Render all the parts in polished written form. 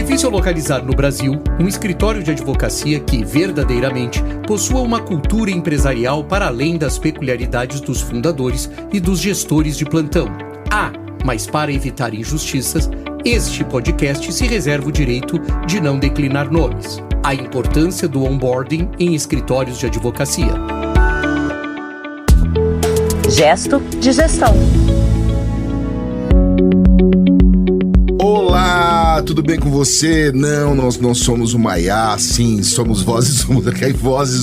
difícil localizar no Brasil um escritório de advocacia que, verdadeiramente, possua uma cultura empresarial para além das peculiaridades dos fundadores e dos gestores de plantão. Mas para evitar injustiças, este podcast se reserva o direito de não declinar nomes. A importância do onboarding em escritórios de advocacia. Gesto de gestão. Olá, tudo bem com você? Não, nós não somos uma IA, sim, somos vozes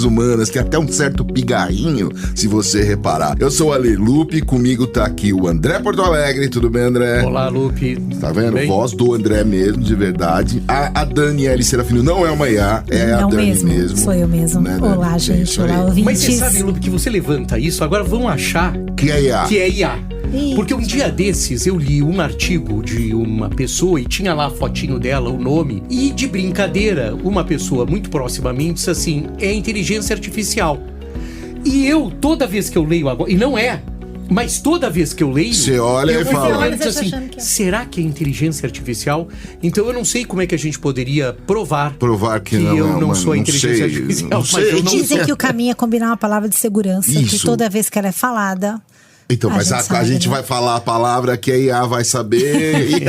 humanas, tem até um certo pigarrinho, se você reparar. Eu sou o Ale Lupe, comigo tá aqui o André Porto Alegre, tudo bem, André? Olá, Lupe. Tá vendo? Voz do André mesmo, de verdade. A Daniele Serafino não é uma IA, é não a Dani mesmo. Sou eu mesmo. Né, olá, gente, olá, ouvintes. Mas você sabe, Lupe, que você levanta isso, agora vão achar que é IA. Que é IA. Porque um dia desses eu li um artigo de uma pessoa e tinha lá a fotinho dela, o nome, e de brincadeira, uma pessoa muito próxima a mim disse assim, é inteligência artificial. E eu, toda vez que eu leio agora, e não é, mas toda vez que eu leio... Você olha e fala... Assim, será que é inteligência artificial? Então eu não sei como é que a gente poderia provar que eu não sou a inteligência artificial. Mas eu não dizem que o caminho é combinar uma palavra de segurança, que toda vez que ela é falada... Então, mas a gente vai falar a palavra que a IA vai saber.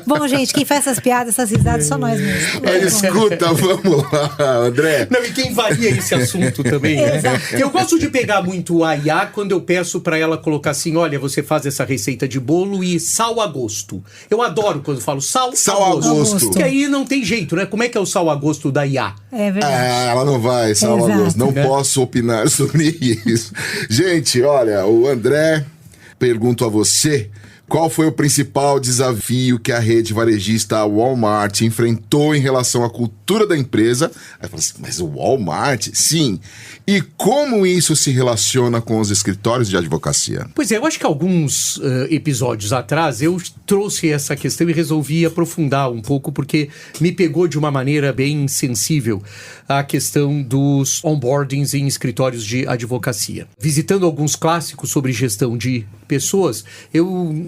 Bom, gente, quem faz essas piadas, essas risadas, só nós mesmos. Escuta, vamos lá, André. Não, e quem varia esse assunto também, né? Eu gosto de pegar muito a IA quando eu peço pra ela colocar assim, olha, você faz essa receita de bolo e sal a gosto. Eu adoro quando eu falo sal a gosto. Porque aí não tem jeito, né? Como é que é o sal a gosto da IA? É verdade. Ela não vai, sal a gosto. Não posso opinar sobre isso. Gente, olha, o André, pergunto a você, qual foi o principal desafio que a rede varejista Walmart enfrentou em relação à cultura da empresa? Aí eu falo assim, mas o Walmart? Sim. E como isso se relaciona com os escritórios de advocacia? Pois é, eu acho que alguns episódios atrás eu trouxe essa questão e resolvi aprofundar um pouco, porque me pegou de uma maneira bem sensível a questão dos onboardings em escritórios de advocacia. Visitando alguns clássicos sobre gestão de pessoas,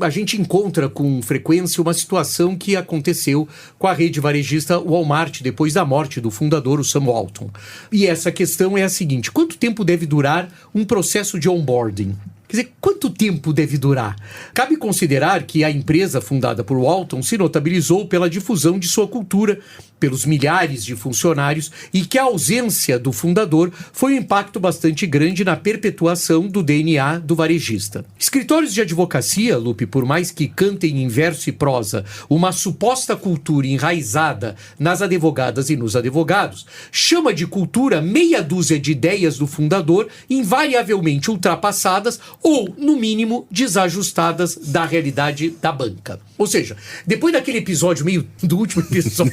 a gente encontra com frequência uma situação que aconteceu com a rede varejista Walmart depois da morte do fundador, o Sam Walton. E essa questão é a seguinte: quanto tempo deve durar um processo de onboarding? Quer dizer, quanto tempo deve durar? Cabe considerar que a empresa fundada por Walton se notabilizou pela difusão de sua cultura, pelos milhares de funcionários, e que a ausência do fundador foi um impacto bastante grande na perpetuação do DNA do varejista. Escritórios de advocacia, Lupe, por mais que cantem em verso e prosa uma suposta cultura enraizada nas advogadas e nos advogados, chama de cultura meia dúzia de ideias do fundador, invariavelmente ultrapassadas ou, no mínimo, desajustadas da realidade da banca. Ou seja, depois daquele episódio do último episódio,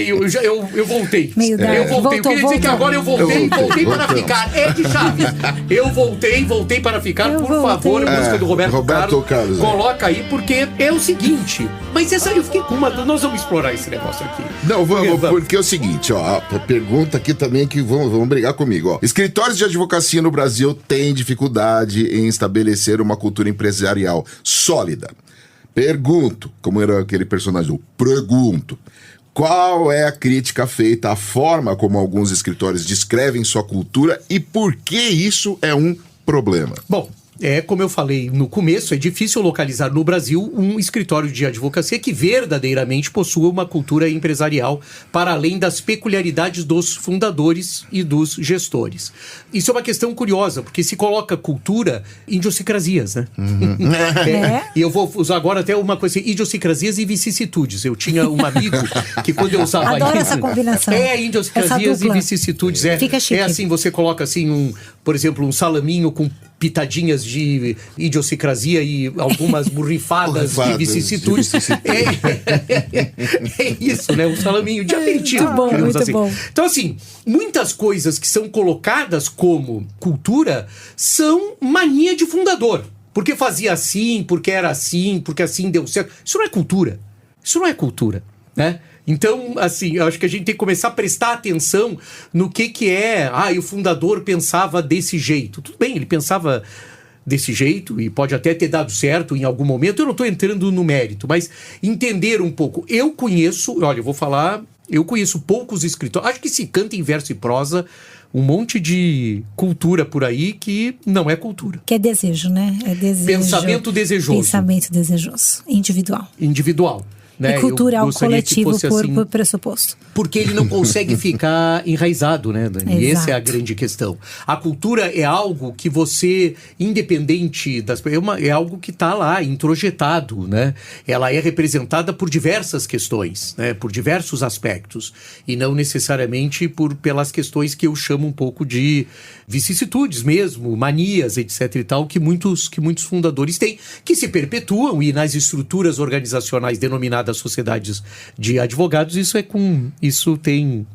eu voltei. Eu voltei. Eu queria dizer que agora eu voltei para ficar. Ed Chaves. Eu voltei para ficar, por favor, a música do Roberto Carlos. Coloca aí, porque é o seguinte. Mas eu fiquei com uma... Nós vamos explorar esse negócio aqui. Não, vamos, porque é o seguinte, ó, a pergunta aqui também que vão brigar comigo, ó. Escritórios de advocacia no Brasil têm dificuldade em estabelecer uma cultura empresarial sólida. Pergunto, como era aquele personagem, pergunto, qual é a crítica feita à forma como alguns escritórios descrevem sua cultura e por que isso é um problema? Bom, como eu falei no começo, é difícil localizar no Brasil um escritório de advocacia que verdadeiramente possua uma cultura empresarial para além das peculiaridades dos fundadores e dos gestores. Isso é uma questão curiosa, porque se coloca cultura em idiosincrasias, né? Uhum. E eu vou usar agora até uma coisa assim, idiosincrasias e vicissitudes. Eu tinha um amigo que quando eu usava Adoro essa combinação. Idiosincrasias e vicissitudes. Fica chique. Assim, você coloca assim, por exemplo, um salaminho com pitadinhas de idiosincrasia e algumas borrifadas de vicissitudes. É isso, né? Um salaminho de aperitivo. Muito bom. Então, assim, muitas coisas que são colocadas como cultura são mania de fundador. Porque fazia assim, porque era assim, porque assim deu certo. Isso não é cultura. Isso não é cultura, né? Então, assim, eu acho que a gente tem que começar a prestar atenção no que é... o fundador pensava desse jeito. Tudo bem, ele pensava desse jeito, e pode até ter dado certo em algum momento, eu não estou entrando no mérito, mas entender um pouco. Eu conheço poucos escritores, acho que se canta em verso e prosa, um monte de cultura por aí que não é cultura. Que é desejo, né? É desejo. Pensamento desejoso. Pensamento desejoso. Individual. Né? E cultural, coletivo por pressuposto. Porque ele não consegue ficar enraizado, né, Dani? E essa é a grande questão. A cultura é algo que você, independente das... É algo que está lá, introjetado, né? Ela é representada por diversas questões, né? Por diversos aspectos. E não necessariamente pelas questões que eu chamo um pouco de vicissitudes mesmo, manias, etc. e tal, que muitos fundadores têm, que se perpetuam, e nas estruturas organizacionais denominadas sociedades de advogados, isso tem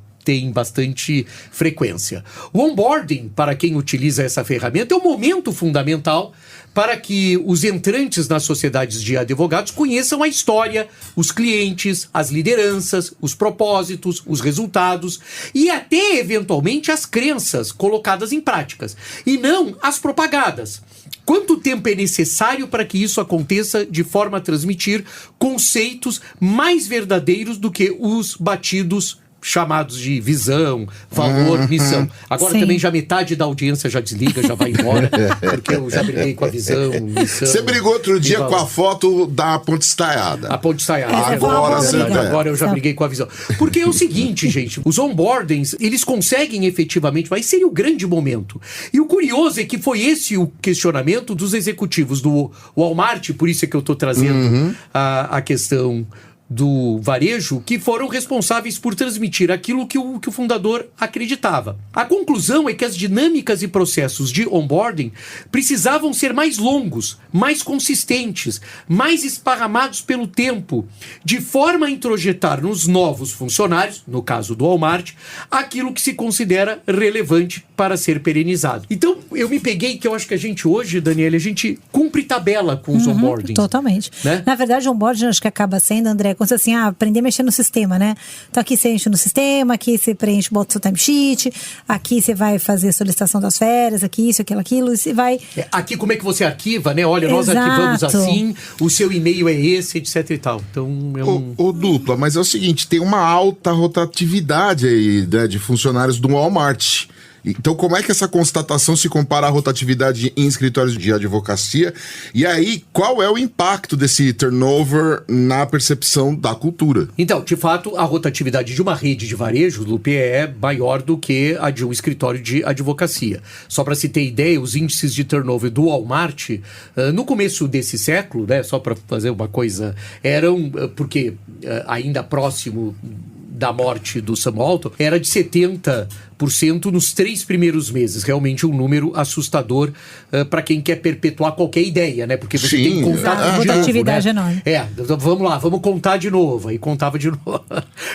bastante frequência. O onboarding, para quem utiliza essa ferramenta, é um momento fundamental para que os entrantes nas sociedades de advogados conheçam a história, os clientes, as lideranças, os propósitos, os resultados e até, eventualmente, as crenças colocadas em práticas, e não as propagadas. Quanto tempo é necessário para que isso aconteça de forma a transmitir conceitos mais verdadeiros do que os batidos chamados de visão, valor, missão. Agora também já metade da audiência já desliga, já vai embora, porque eu já briguei com a visão, missão. Você brigou outro dia com a foto da ponte estaiada. A ponte estaiada. Agora eu já briguei com a visão. Porque é o seguinte, gente, os onboardings, eles conseguem efetivamente, mas seria o grande momento. E o curioso é que foi esse o questionamento dos executivos do Walmart, por isso é que eu estou trazendo a questão do varejo, que foram responsáveis por transmitir aquilo que o fundador acreditava. A conclusão é que as dinâmicas e processos de onboarding precisavam ser mais longos, mais consistentes, mais esparramados pelo tempo, de forma a introjetar nos novos funcionários, no caso do Walmart, aquilo que se considera relevante para ser perenizado. Então, eu me peguei que eu acho que a gente hoje, Daniela, a gente cumpre tabela com os onboardings. Totalmente. Né? Na verdade, o onboarding acho que acaba sendo, André, como assim, aprender a mexer no sistema, né? Então aqui você enche no sistema, aqui você preenche, bota o seu timesheet, aqui você vai fazer a solicitação das férias, aqui isso, aquilo, e você vai... Aqui como é que você arquiva, né? Olha, nós arquivamos assim, o seu e-mail é esse, etc e tal. Então é Ô, Dupla, mas é o seguinte, tem uma alta rotatividade aí, né, de funcionários do Walmart. Então, como é que essa constatação se compara à rotatividade em escritórios de advocacia? E aí, qual é o impacto desse turnover na percepção da cultura? Então, de fato, a rotatividade de uma rede de varejo, Lupe, é maior do que a de um escritório de advocacia. Só para se ter ideia, os índices de turnover do Walmart, no começo desse século, né, só para fazer uma coisa, eram, porque ainda próximo da morte do Sam Walton, era de 70% nos 3 primeiros meses. Realmente um número assustador para quem quer perpetuar qualquer ideia, né? Porque você tem que contar de novo, né? Enorme. Vamos lá, vamos contar de novo. Aí contava de novo.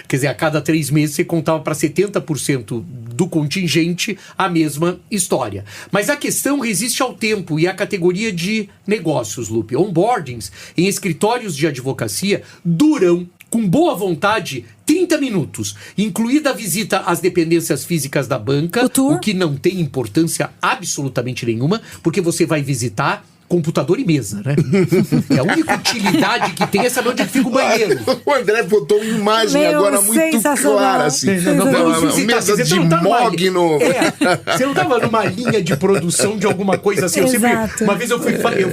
Quer dizer, a cada 3 meses você contava para 70% do contingente a mesma história. Mas a questão resiste ao tempo e à categoria de negócios, Lupe. Onboardings em escritórios de advocacia duram, com boa vontade, 30 minutos, incluída a visita às dependências físicas da banca, o que não tem importância absolutamente nenhuma, porque você vai visitar computador e mesa, né? É a única utilidade que tem é saber onde fica o banheiro. O André botou uma imagem agora muito clara, assim. Uma mesa de mogno. Você não estava numa linha de produção de alguma coisa assim. Uma vez eu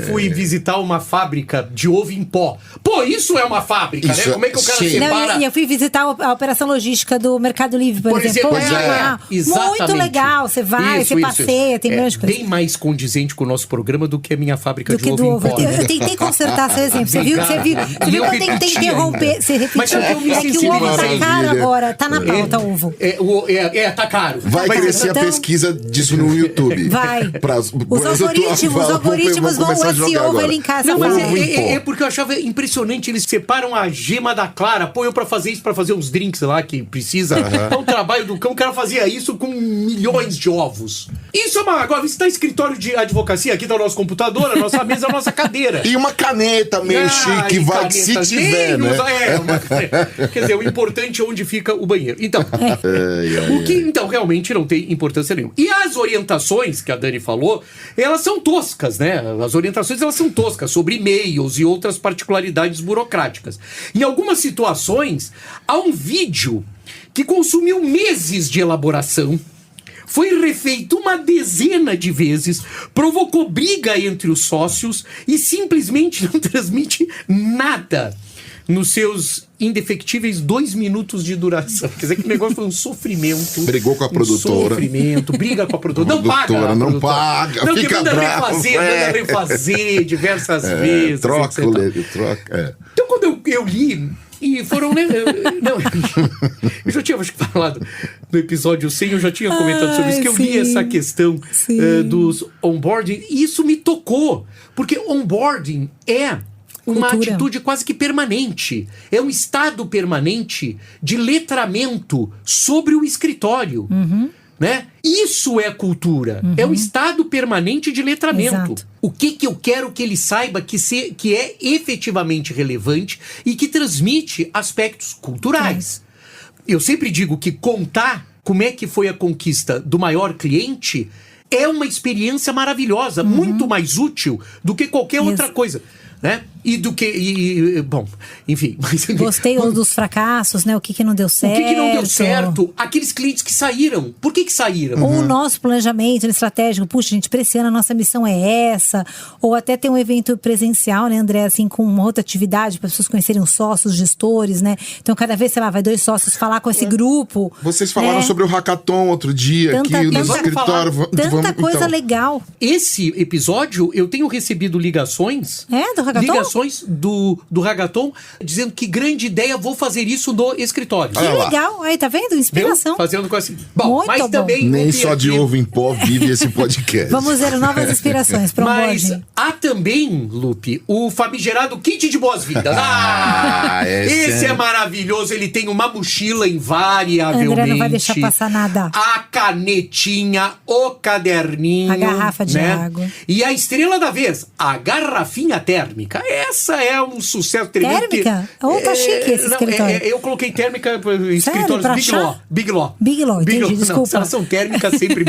fui visitar uma fábrica de ovo em pó. Pô, isso é uma fábrica, né? Como é que o cara separa... E eu fui visitar a operação logística do Mercado Livre, por exemplo. Muito legal. Você vai, você passeia, tem milhões de coisas. Bem mais condizente com o nosso programa do que a minha fábrica de ovo em pó. Eu tentei consertar seu exemplo. Você viu que eu tentei interromper, você repetiu. Mas é que o ovo tá caro agora, tá na pauta o ovo. Tá caro. Vai crescer a pesquisa disso no YouTube. Vai. Os algoritmos vão, esse ovo ele em casa. Não, mas é porque eu achava impressionante impressionante, eles separam a gema da clara. Pô, eu pra fazer isso, pra fazer uns drinks lá que precisa. É um trabalho do cão, o cara fazia isso com milhões de ovos. Isso é uma... Agora, você tá em escritório de advocacia, aqui tá o nosso computador, a nossa mesa, a nossa cadeira. E uma caneta meio chique, vai, se tiver, né? Quer dizer, o importante é onde fica o banheiro. Então, o que então realmente não tem importância nenhuma. E as orientações que a Dani falou, elas são toscas, né? As orientações, elas são toscas, sobre e-mails e outras particularidades burocráticas. Em algumas situações, há um vídeo que consumiu meses de elaboração, foi refeito uma dezena de vezes, provocou briga entre os sócios e simplesmente não transmite nada nos seus indefectíveis 2 minutos de duração. Quer dizer, que o negócio foi um sofrimento. Brigou com a produtora. Sofrimento, briga com a produtora. Não paga. Não paga, não, fica manda bravo. Manda refazer diversas vezes. Troca, troca. Então, quando eu li, e foram... Não, eu já tinha falado no episódio 100, eu já tinha comentado sobre isso, que eu li essa questão dos onboarding, e isso me tocou, porque onboarding é uma atitude quase que permanente. É um estado permanente de letramento sobre o escritório. Né? Isso é cultura. É um estado permanente de letramento. Exato. O que eu quero que ele saiba que é efetivamente relevante e que transmite aspectos culturais. Eu sempre digo que contar como é que foi a conquista do maior cliente é uma experiência maravilhosa, muito mais útil do que qualquer outra coisa. Né? E do que... bom, enfim. Mas, gostei dos fracassos, né? O que não deu certo. O que não deu certo. Aqueles clientes que saíram. Por que saíram? Ou o nosso planejamento estratégico. Puxa, gente, pra esse ano a nossa missão é essa. Ou até ter um evento presencial, né, André? Assim, com uma outra atividade, para as pessoas conhecerem os sócios, gestores, né? Então, cada vez, sei lá, vai 2 sócios falar com esse grupo. Vocês falaram sobre o hackathon outro dia, aqui no escritório. Tanta coisa legal. Esse episódio, eu tenho recebido ligações... do hackathon? Ligações do hackathon dizendo que grande ideia, vou fazer isso no escritório. Que legal. Aí, tá vendo? Inspiração. Fazendo com assim. Bom, muito mas bom. também... Nem só de ovo em pó vive esse podcast. Vamos ver novas inspirações para Mas há também, Lupe, o famigerado kit de boas-vindas. Esse é maravilhoso. Ele tem uma mochila invariavelmente. André não vai deixar passar nada. A canetinha, o caderninho. A garrafa de água. E a estrela da vez, a garrafinha térmica. Essa é um sucesso tremendo. Térmica? Tá chique esse escritório. Eu coloquei térmica em escritórios Big Law. Big Law, entendi, desculpa. Elas são térmicas sempre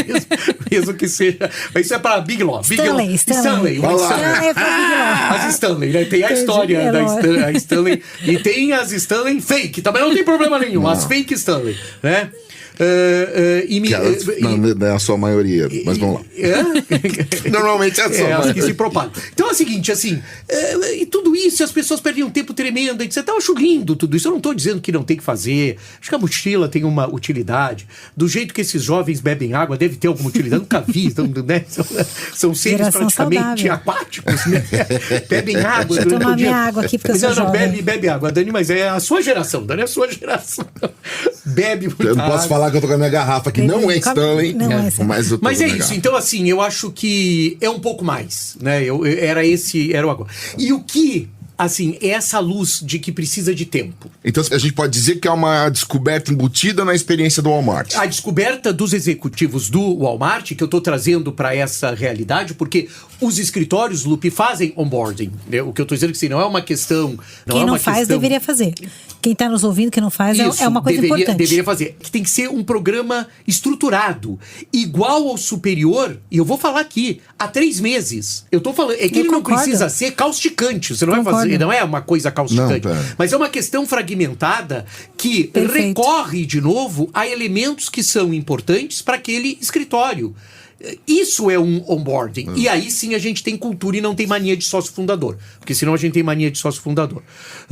mesmo que seja. Mas isso é para Big Law. Stanley. Stanley é para Big Law. As Stanley, né? Tem a história da Stanley. E tem as Stanley fake. Também não tem problema nenhum. As fake Stanley, né? Não é a sua maioria, mas vamos lá. Normalmente é a sua maioria. As que se propagam. Então é o seguinte, assim, e tudo isso, as pessoas perdem um tempo tremendo, etc. Eu acho lindo tudo isso. Eu não estou dizendo que não tem que fazer. Acho que a mochila tem uma utilidade. Do jeito que esses jovens bebem água, deve ter alguma utilidade. Nunca vi, então, né? São seres Geração praticamente saudável. aquáticos, né? Bebem água Deixa eu durante tomar o dia. minha água aqui, porque eu sou jovem. Bebe água, Dani, mas é a sua geração, Dani, é a sua geração. Bebe muita Eu não posso falar que eu tô com a minha garrafa, que não é Stanley, mas eu tô Mas com a é minha isso, garrafa. então assim, eu acho que é um pouco mais, né? Era o agora. E o que, assim, é essa luz de que precisa de tempo. Então a gente pode dizer que é uma descoberta embutida na experiência do Walmart. A descoberta dos executivos do Walmart, que eu estou trazendo para essa realidade, porque os escritórios, Lupe, fazem onboarding. Né? O que eu estou dizendo é que assim, não é uma questão... Quem não faz, deveria fazer. Quem está nos ouvindo, que não faz, é uma coisa importante. Deveria fazer. Que tem que ser um programa estruturado, igual ao superior, e eu vou falar aqui, há 3 meses. Eu estou falando, é que ele não precisa ser causticante. Você não vai fazer, não é uma coisa causticante. Mas é uma questão fragmentada que recorre de novo a elementos que são importantes para aquele escritório. Isso é um onboarding. E aí sim a gente tem cultura e não tem mania de sócio fundador. Porque senão a gente tem mania de sócio fundador.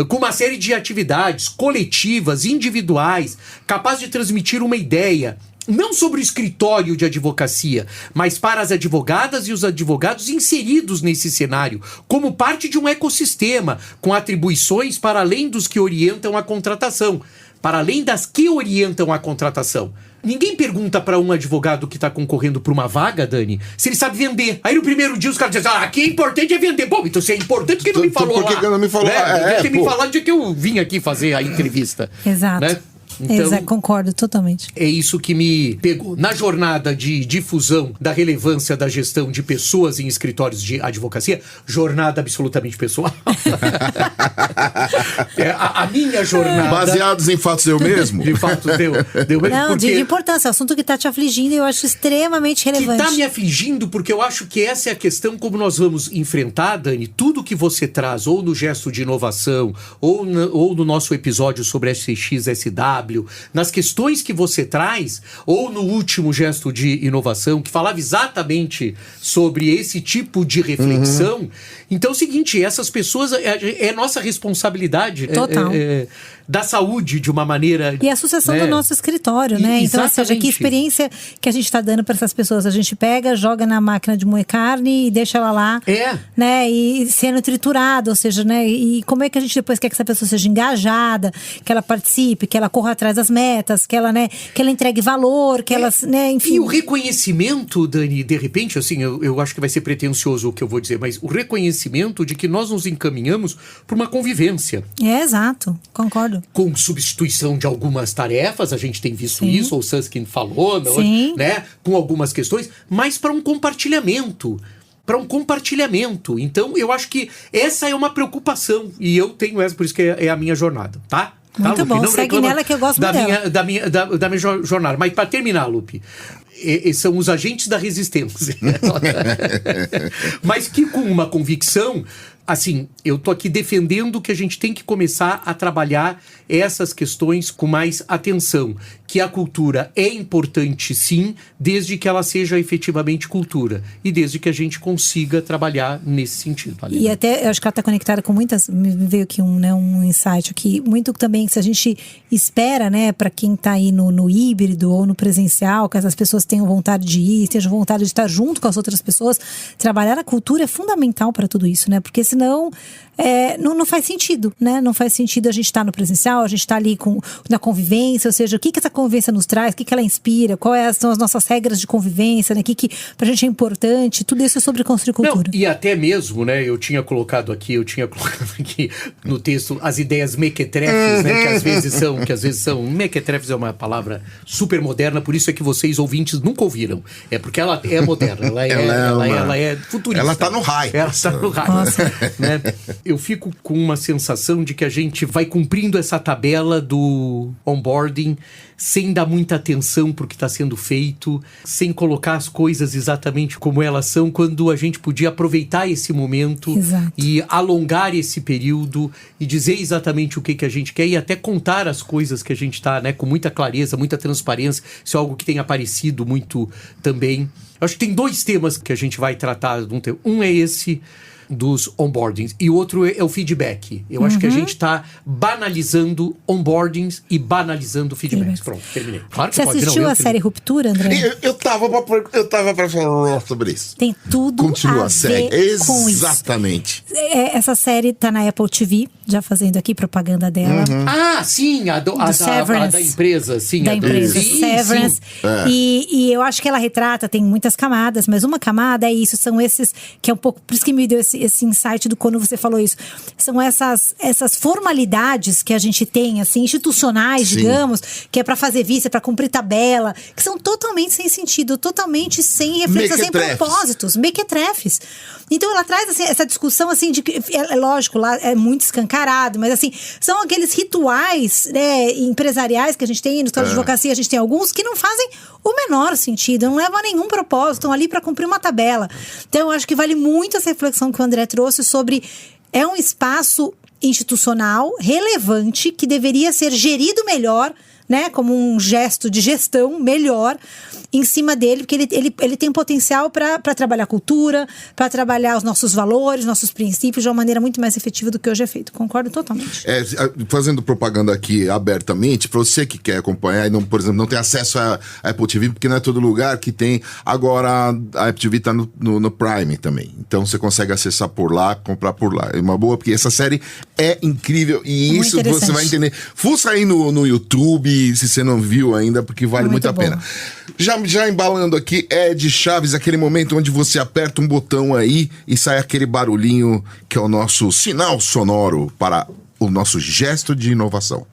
Com uma série de atividades coletivas, individuais, capaz de transmitir uma ideia, não sobre o escritório de advocacia, mas para as advogadas e os advogados inseridos nesse cenário, como parte de um ecossistema, com atribuições para além dos que orientam a contratação. Para além das que orientam a contratação. Ninguém pergunta pra um advogado que tá concorrendo pra uma vaga, Dani, se ele sabe vender. Aí no primeiro dia os caras dizem, aqui é importante é vender. Bom, então se é importante, por que não me falou por que não me falou? Devia ter me falado de que eu vim aqui fazer a entrevista. Exato. Né? Então, concordo totalmente. É isso que me pegou. Na jornada de difusão da relevância da gestão de pessoas em escritórios de advocacia, jornada absolutamente pessoal. A minha jornada... Baseados em fatos eu mesmo? De fatos deu mesmo. Não, porque... de importância. É um assunto que tá te afligindo e eu acho extremamente relevante. Que tá me afligindo, porque eu acho que essa é a questão como nós vamos enfrentar, Dani, tudo que você traz, ou no gesto de inovação, ou no nosso episódio sobre SXSW, nas questões que você traz, ou no último gesto de inovação, que falava exatamente sobre esse tipo de reflexão. Então é o seguinte, essas pessoas, é nossa responsabilidade. Total. Da saúde de uma maneira... E a sucessão do nosso escritório, né? Então, ou seja, que experiência que a gente está dando para essas pessoas? A gente pega, joga na máquina de moer carne e deixa ela lá, né? E sendo triturada, ou seja, né? E como é que a gente depois quer que essa pessoa seja engajada, que ela participe, que ela corra atrás das metas, que ela entregue valor, que ela, né? Enfim. E o reconhecimento, Dani, de repente, assim, eu acho que vai ser pretensioso o que eu vou dizer, mas o reconhecimento de que nós nos encaminhamos para uma convivência. Exato, concordo. Com substituição de algumas tarefas, a gente tem visto isso, o Susskind falou, né? Com algumas questões, mas para um compartilhamento. Então, eu acho que essa é uma preocupação, e eu tenho essa, por isso que é a minha jornada, tá? Muito bom, segue nela que eu gosto muito dela. Da minha jornada. Mas para terminar, Lupe, são os agentes da resistência. Mas que com uma convicção, assim, eu tô aqui defendendo que a gente tem que começar a trabalhar essas questões com mais atenção. Que a cultura é importante, sim, desde que ela seja efetivamente cultura. E desde que a gente consiga trabalhar nesse sentido. E até, eu acho que ela está conectada com muitas... Me veio aqui um insight aqui. Muito também, se a gente espera, né, para quem está aí no híbrido ou no presencial, que essas pessoas tenham vontade de ir, tenham vontade de estar junto com as outras pessoas, trabalhar a cultura é fundamental para tudo isso, né? Porque senão... não faz sentido, né? Não faz sentido a gente estar no presencial, a gente estar ali na convivência, ou seja, o que essa convivência nos traz, o que ela inspira, quais são as nossas regras de convivência, né? O que pra gente é importante, tudo isso é sobre construir cultura. Não, e até mesmo, né, eu tinha colocado aqui no texto as ideias mequetrefes, né, que às vezes são mequetrefes é uma palavra super moderna, por isso é que vocês ouvintes nunca ouviram. É porque ela é moderna, ela é futurista. Ela tá no raio. Ela tá no raio. Nossa. Né? Eu fico com uma sensação de que a gente vai cumprindo essa tabela do onboarding sem dar muita atenção para o que está sendo feito, sem colocar as coisas exatamente como elas são, quando a gente podia aproveitar esse momento e alongar esse período e dizer exatamente o que a gente quer e até contar as coisas que a gente está, né, com muita clareza, muita transparência. Isso é algo que tem aparecido muito também. Eu acho que tem 2 temas que a gente vai tratar. Um é esse dos onboardings e o outro é o feedback. Eu acho que a gente está banalizando onboardings e banalizando feedbacks. Pronto, terminei. Claro que você assistiu a série Ruptura, André? Eu tava pra falar sobre isso. Tem tudo Continua a ver com isso. Exatamente. Essa série tá na Apple TV, já fazendo aqui propaganda dela. Ah, sim, a da empresa, sim. Da empresa, Severance. Sim. E eu acho que ela retrata, tem muitas camadas, mas uma camada é isso, são esses, que é um pouco, por isso que me deu esse insight do quando você falou isso. São essas formalidades que a gente tem, assim, institucionais, digamos, que é pra fazer vista, pra cumprir tabela, que são totalmente sem sentido, totalmente sem reflexão, sem propósitos, mequetrefes. Então ela traz, assim, essa discussão, assim, de que, é lógico, lá é muito escancarado, mas, assim, são aqueles rituais, né, empresariais que a gente tem, no escritório de advocacia a gente tem alguns que não fazem o menor sentido, não levam a nenhum propósito, estão ali pra cumprir uma tabela. Então eu acho que vale muito essa reflexão que o André trouxe sobre um espaço institucional relevante que deveria ser gerido melhor, né, como um gesto de gestão melhor em cima dele, porque ele tem potencial para trabalhar cultura, para trabalhar os nossos valores, nossos princípios de uma maneira muito mais efetiva do que hoje é feito. Concordo totalmente. Fazendo propaganda aqui abertamente, para você que quer acompanhar e, não, por exemplo, não tem acesso à Apple TV, porque não é todo lugar que tem. Agora a Apple TV tá no Prime também. Então você consegue acessar por lá, comprar por lá. É uma boa, porque essa série é incrível e isso você vai entender. Fuça aí no YouTube, ouvir se você não viu ainda, porque vale muito a bom. pena. Já embalando aqui, Ed Chaves, aquele momento onde você aperta um botão aí e sai aquele barulhinho que é o nosso sinal sonoro para o nosso gesto de inovação.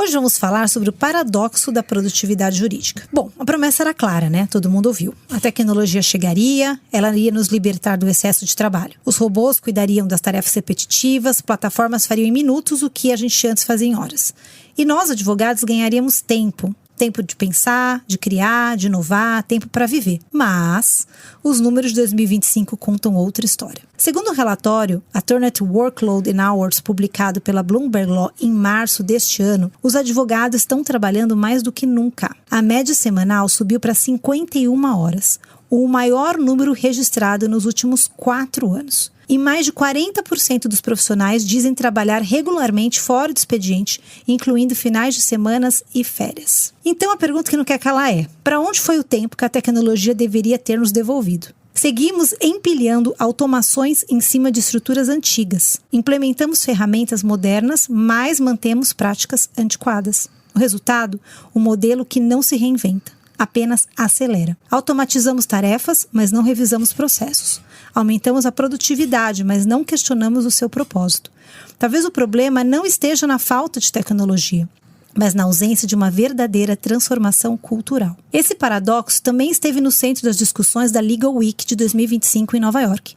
Hoje vamos falar sobre o paradoxo da produtividade jurídica. Bom, a promessa era clara, né? Todo mundo ouviu. A tecnologia chegaria, ela iria nos libertar do excesso de trabalho. Os robôs cuidariam das tarefas repetitivas, plataformas fariam em minutos o que a gente antes fazia em horas. E nós, advogados, ganharíamos tempo. Tempo de pensar, de criar, de inovar, tempo para viver. Mas os números de 2025 contam outra história. Segundo o relatório Alternate Workload in Hours, publicado pela Bloomberg Law em março deste ano, os advogados estão trabalhando mais do que nunca. A média semanal subiu para 51 horas, o maior número registrado nos últimos 4 anos. E mais de 40% dos profissionais dizem trabalhar regularmente fora do expediente, incluindo finais de semanas e férias. Então a pergunta que não quer calar é: para onde foi o tempo que a tecnologia deveria ter nos devolvido? Seguimos empilhando automações em cima de estruturas antigas. Implementamos ferramentas modernas, mas mantemos práticas antiquadas. O resultado? Um modelo que não se reinventa, apenas acelera. Automatizamos tarefas, mas não revisamos processos. Aumentamos a produtividade, mas não questionamos o seu propósito. Talvez o problema não esteja na falta de tecnologia, mas na ausência de uma verdadeira transformação cultural. Esse paradoxo também esteve no centro das discussões da Legal Week de 2025 em Nova York.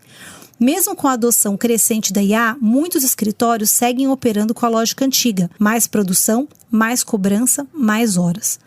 Mesmo com a adoção crescente da IA, muitos escritórios seguem operando com a lógica antiga: mais produção, mais cobrança, mais horas.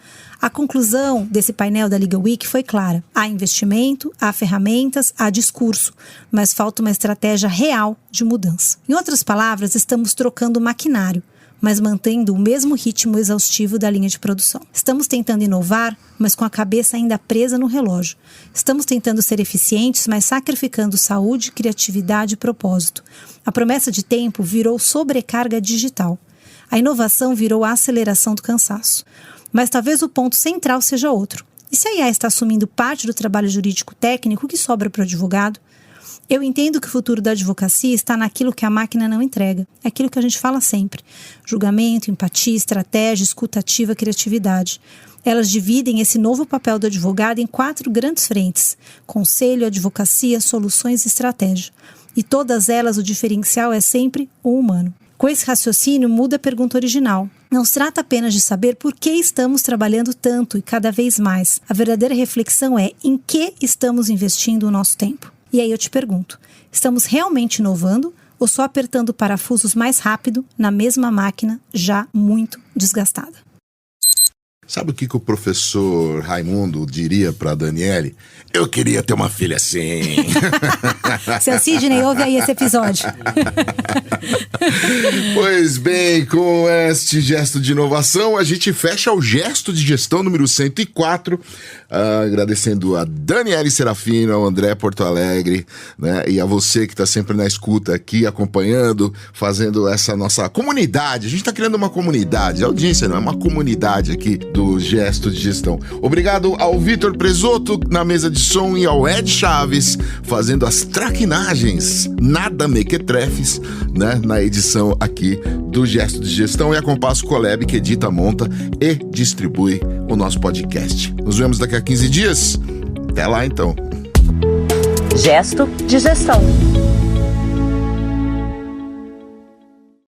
A conclusão desse painel da Legal Week foi clara: há investimento, há ferramentas, há discurso, mas falta uma estratégia real de mudança. Em outras palavras, estamos trocando maquinário, mas mantendo o mesmo ritmo exaustivo da linha de produção. Estamos tentando inovar, mas com a cabeça ainda presa no relógio. Estamos tentando ser eficientes, mas sacrificando saúde, criatividade e propósito. A promessa de tempo virou sobrecarga digital. A inovação virou a aceleração do cansaço. Mas talvez o ponto central seja outro. E se a IA está assumindo parte do trabalho jurídico técnico, o que sobra para o advogado? Eu entendo que o futuro da advocacia está naquilo que a máquina não entrega. É aquilo que a gente fala sempre: julgamento, empatia, estratégia, escuta ativa, criatividade. Elas dividem esse novo papel do advogado em 4 grandes frentes: conselho, advocacia, soluções e estratégia. E todas elas, o diferencial é sempre o humano. Com esse raciocínio, muda a pergunta original. Não se trata apenas de saber por que estamos trabalhando tanto e cada vez mais. A verdadeira reflexão é: em que estamos investindo o nosso tempo? E aí eu te pergunto: estamos realmente inovando ou só apertando parafusos mais rápido na mesma máquina já muito desgastada? Sabe o que o professor Raimundo diria pra Daniele? Eu queria ter uma filha assim. Seu Sidney, ouve aí esse episódio. Pois bem, com este gesto de inovação, a gente fecha o gesto de gestão número 104, agradecendo a Daniele Serafino, ao André Porto Alegre, né, e a você que está sempre na escuta aqui, acompanhando, fazendo essa nossa comunidade. A gente está criando uma comunidade, a audiência não é uma comunidade aqui do gesto de gestão. Obrigado ao Vitor Presoto na mesa de som e ao Ed Chaves fazendo as traquinagens, nada mequetrefes, né, na edição aqui do Gesto de Gestão, e a Compasso Colab, que edita, monta e distribui o nosso podcast. Nos vemos daqui a 15 dias. Até lá, então. Gesto de Gestão.